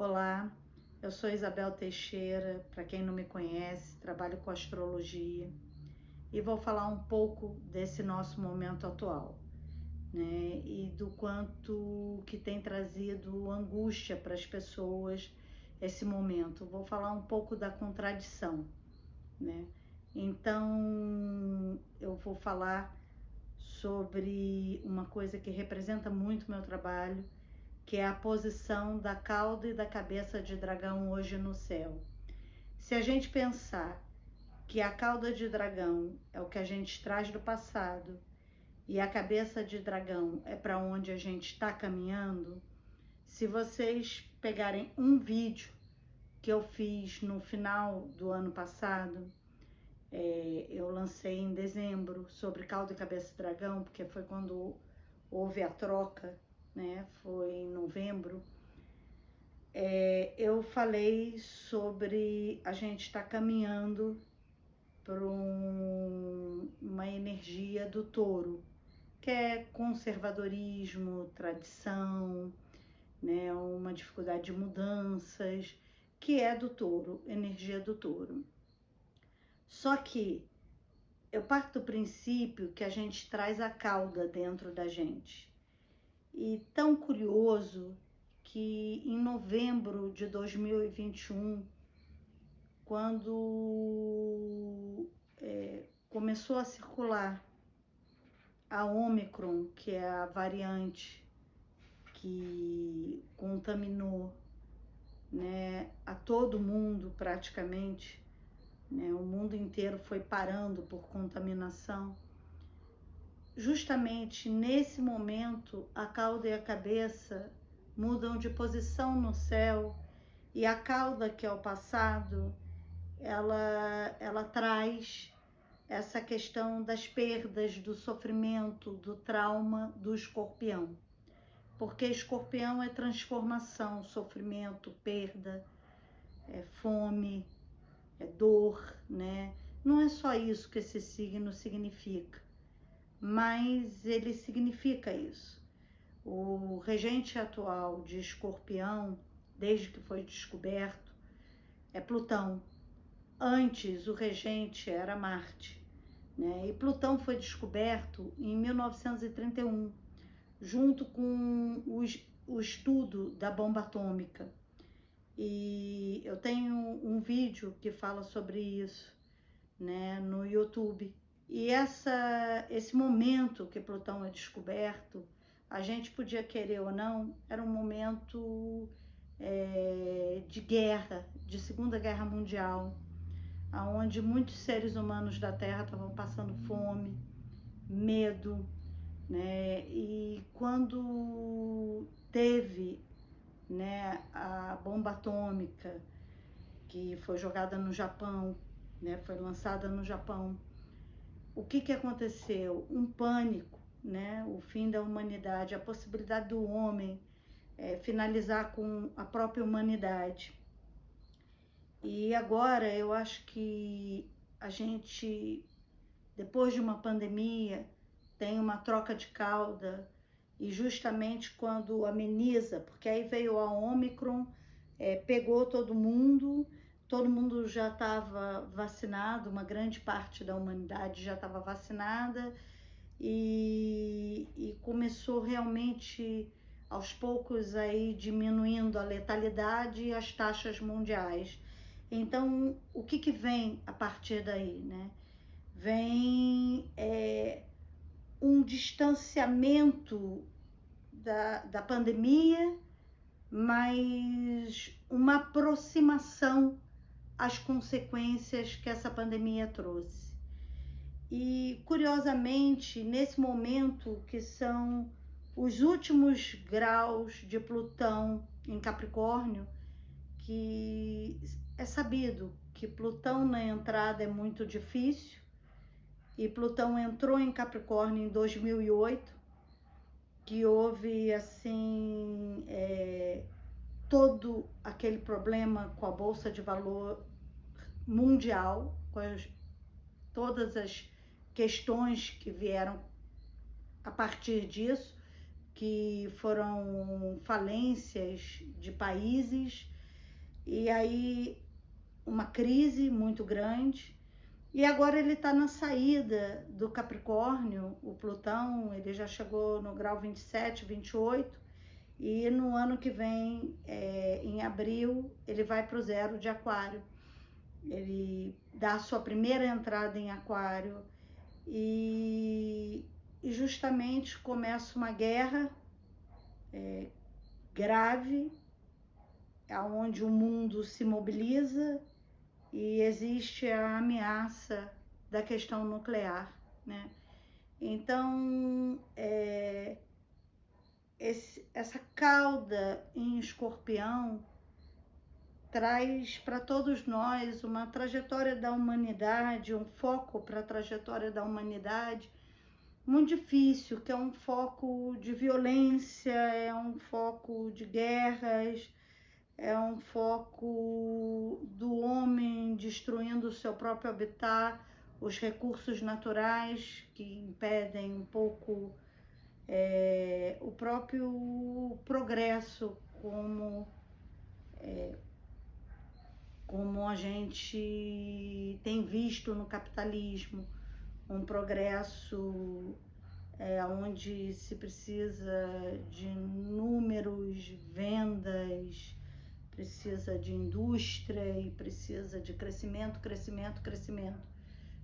Olá, eu sou Isabel Teixeira, para quem não me conhece, trabalho com astrologia e vou falar um pouco desse nosso momento atual, né? E do quanto que tem trazido angústia para as pessoas esse momento. Vou falar um pouco da contradição, né? Então, eu vou falar sobre uma coisa que representa muito meu trabalho, que é a posição da cauda e da cabeça de dragão hoje no céu. Se a gente pensar que a cauda de dragão é o que a gente traz do passado e a cabeça de dragão é para onde a gente está caminhando, se vocês pegarem um vídeo que eu fiz no final do ano passado, eu lancei em dezembro sobre cauda e cabeça de dragão, porque foi quando houve a troca, né? Foi em novembro. Eu falei sobre a gente estar caminhando para uma energia do touro, que é conservadorismo, tradição, né? Uma dificuldade de mudanças, que é do touro, energia do touro. Só que eu parto do princípio que a gente traz a cauda dentro da gente. E tão curioso que em novembro de 2021, quando começou a circular a Ômicron, que é a variante que contaminou, né, a todo mundo praticamente, né, o mundo inteiro foi parando por contaminação. Justamente nesse momento, a cauda e a cabeça mudam de posição no céu, e a cauda, que é o passado, ela traz essa questão das perdas, do sofrimento, do trauma do escorpião. Porque escorpião é transformação, sofrimento, perda, é fome, é dor, né? Não é só isso que esse signo significa, mas ele significa isso. O regente atual de Escorpião, desde que foi descoberto, é Plutão. Antes, o regente era Marte, né? E Plutão foi descoberto em 1931, junto com o estudo da bomba atômica. E eu tenho um vídeo que fala sobre isso, né, no YouTube. E esse momento que Plutão é descoberto, a gente podia querer ou não, era um momento de guerra, de Segunda Guerra Mundial, onde muitos seres humanos da Terra estavam passando fome, medo, né? E quando teve, né, a bomba atômica, que foi jogada no Japão, né, foi lançada no Japão, o que aconteceu? Um pânico, né? O fim da humanidade, a possibilidade do homem finalizar com a própria humanidade. E agora eu acho que a gente, depois de uma pandemia, tem uma troca de cauda, e justamente quando ameniza, porque aí veio a Ômicron, pegou todo mundo já estava vacinado, uma grande parte da humanidade já estava vacinada, e começou realmente aos poucos aí diminuindo a letalidade e as taxas mundiais. Então, o que vem a partir daí, né? Vem um distanciamento da pandemia, mas uma aproximação às consequências que essa pandemia trouxe. E, curiosamente, nesse momento que são os últimos graus de Plutão em Capricórnio, que é sabido que Plutão na entrada é muito difícil, e Plutão entrou em Capricórnio em 2008, que houve assim todo aquele problema com a Bolsa de Valor mundial, com todas as questões que vieram a partir disso, que foram falências de países, e aí uma crise muito grande. E agora ele está na saída do Capricórnio, o Plutão, ele já chegou no grau 27, 28, e no ano que vem, em abril, ele vai para o 0 de Aquário. Ele dá a sua primeira entrada em Aquário e justamente começa uma guerra grave, onde o mundo se mobiliza e existe a ameaça da questão nuclear, né? Então, essa cauda em Escorpião traz para todos nós uma trajetória da humanidade, um foco para a trajetória da humanidade muito difícil, que é um foco de violência, é um foco de guerras, é um foco do homem destruindo o seu próprio habitat, os recursos naturais que impedem um pouco o próprio progresso, como a gente tem visto no capitalismo, um progresso onde se precisa de números, vendas, precisa de indústria e precisa de crescimento, crescimento, crescimento.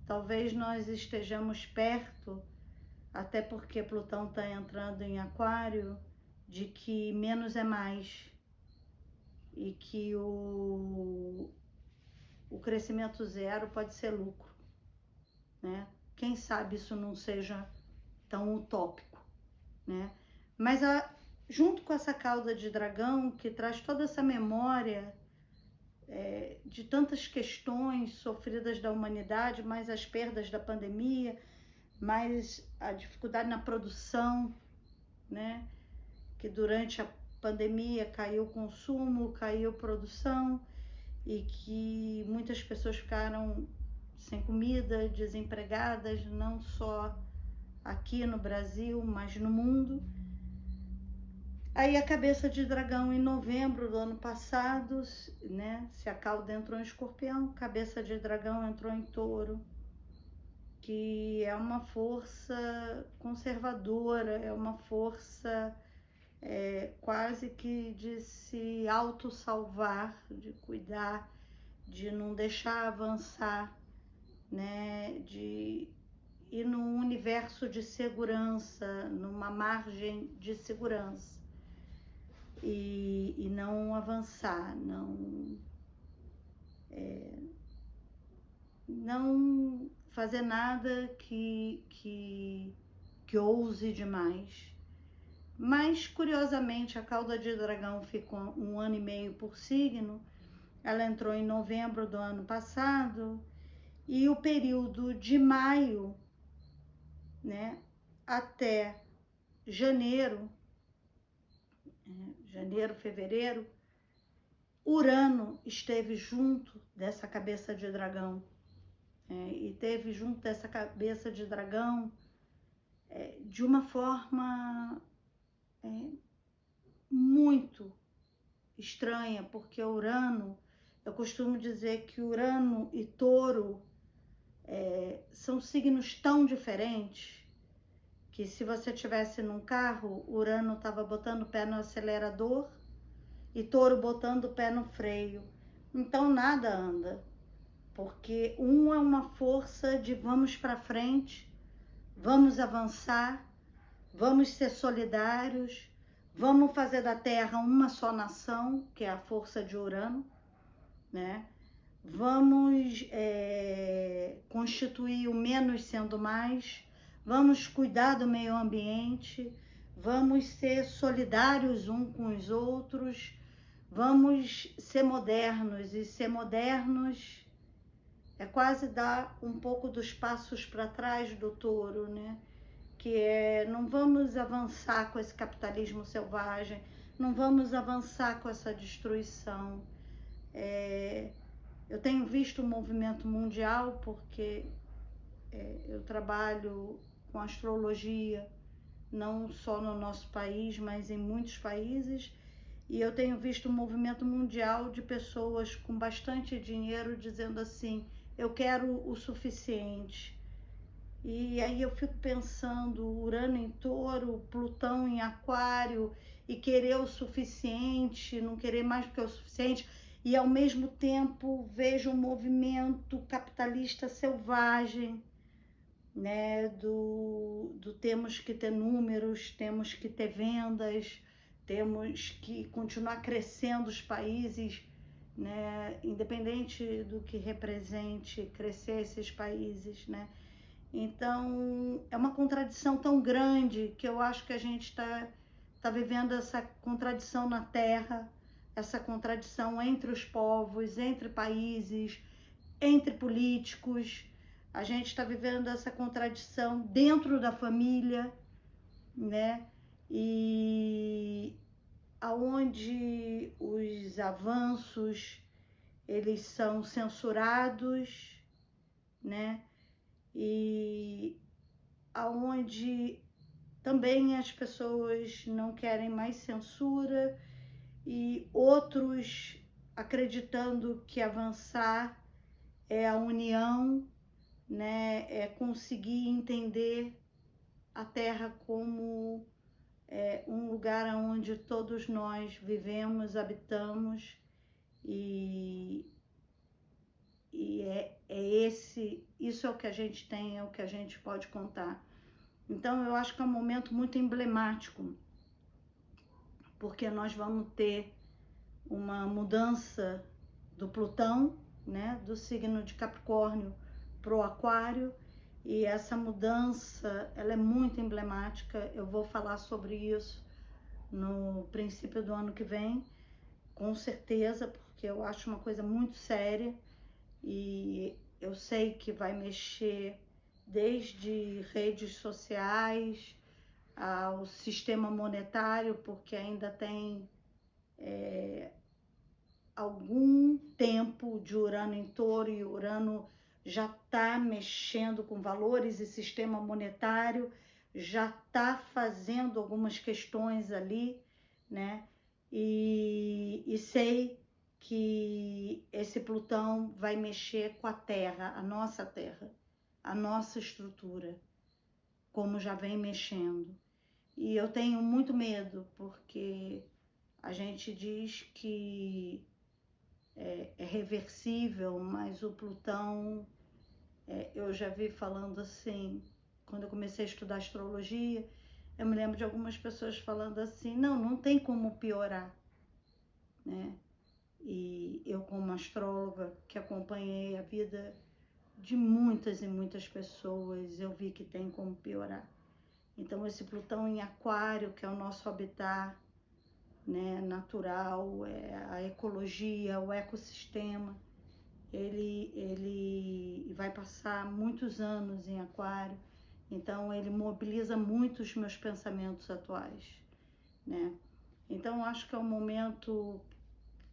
Talvez nós estejamos perto, até porque Plutão está entrando em Aquário, de que menos é mais e que o crescimento zero pode ser lucro, né? Quem sabe isso não seja tão utópico, né? Mas junto com essa cauda de dragão, que traz toda essa memória de tantas questões sofridas da humanidade, mais as perdas da pandemia, mais a dificuldade na produção, né? Que durante a pandemia caiu o consumo, caiu a produção e que muitas pessoas ficaram sem comida, desempregadas, não só aqui no Brasil, mas no mundo. Aí a cabeça de dragão em novembro do ano passado, né? Se a cauda entrou em Escorpião, cabeça de dragão entrou em Touro, que é uma força conservadora, é uma força quase que de se autossalvar, de cuidar, de não deixar avançar, né? De ir num universo de segurança, numa margem de segurança. E não avançar, não fazer nada que ouse demais. Mas, curiosamente, a cauda de dragão ficou 1 ano e meio por signo. Ela entrou em novembro do ano passado e o período de maio, né, até janeiro, fevereiro, Urano esteve junto dessa cabeça de dragão. E teve junto dessa cabeça de dragão de uma forma muito estranha, porque Urano, eu costumo dizer que Urano e Touro são signos tão diferentes que se você estivesse num carro, Urano estava botando o pé no acelerador e Touro botando o pé no freio. Então nada anda, porque um é uma força de vamos para frente, vamos avançar, vamos ser solidários, vamos fazer da Terra uma só nação, que é a força de Urano, né? Vamos constituir o menos sendo mais, vamos cuidar do meio ambiente, vamos ser solidários uns com os outros, vamos ser modernos, e ser modernos é quase dar um pouco dos passos para trás do Touro, né? Que não vamos avançar com esse capitalismo selvagem, não vamos avançar com essa destruição. Eu tenho visto o movimento mundial porque eu trabalho com astrologia, não só no nosso país, mas em muitos países, E eu tenho visto um movimento mundial de pessoas com bastante dinheiro dizendo assim, eu quero o suficiente. E aí eu fico pensando, Urano em Touro, Plutão em Aquário, e querer o suficiente, não querer mais do que o suficiente, e ao mesmo tempo vejo um movimento capitalista selvagem, né, do temos que ter números, temos que ter vendas, temos que continuar crescendo os países, né, independente do que represente crescer esses países, né. Então, é uma contradição tão grande que eu acho que a gente tá vivendo essa contradição na Terra, essa contradição entre os povos, entre países, entre políticos. A gente está vivendo essa contradição dentro da família, né? E aonde os avanços eles são censurados, né? E aonde também as pessoas não querem mais censura e outros acreditando que avançar é a união, né? É conseguir entender a Terra como um lugar onde todos nós vivemos, habitamos e isso é o que a gente tem, é o que a gente pode contar. Então eu acho que é um momento muito emblemático, porque nós vamos ter uma mudança do Plutão, né, do signo de Capricórnio para o Aquário, e essa mudança ela é muito emblemática. Eu vou falar sobre isso no princípio do ano que vem, com certeza, porque eu acho uma coisa muito séria e eu sei que vai mexer desde redes sociais ao sistema monetário, porque ainda tem algum tempo de Urano em Touro e Urano já está mexendo com valores e sistema monetário, já está fazendo algumas questões ali, né? E sei que esse Plutão vai mexer com a Terra, a nossa estrutura, como já vem mexendo. E eu tenho muito medo, porque a gente diz que é reversível, mas o Plutão, eu já vi falando assim, quando eu comecei a estudar astrologia, eu me lembro de algumas pessoas falando assim, não tem como piorar, né? E eu, como astróloga, que acompanhei a vida de muitas e muitas pessoas, eu vi que tem como piorar. Então esse Plutão em Aquário, que é o nosso habitat, né, natural, a ecologia, o ecossistema, ele vai passar muitos anos em Aquário, então ele mobiliza muito os meus pensamentos atuais, né? Então acho que é um momento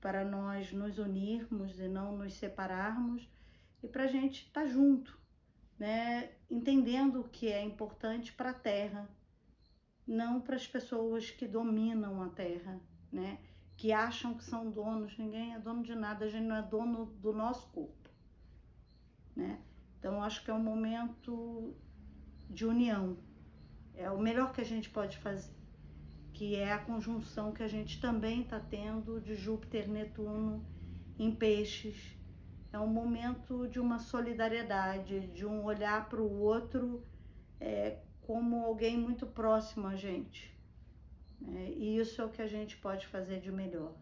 para nós nos unirmos e não nos separarmos, e para a gente estar junto, né? Entendendo o que é importante para a Terra, não para as pessoas que dominam a Terra, né? Que acham que são donos. Ninguém é dono de nada, a gente não é dono do nosso corpo, né? Então acho que é um momento de união, é o melhor que a gente pode fazer, que é a conjunção que a gente também está tendo de Júpiter, Netuno em Peixes. É um momento de uma solidariedade, de um olhar para o outro como alguém muito próximo a gente. E isso é o que a gente pode fazer de melhor.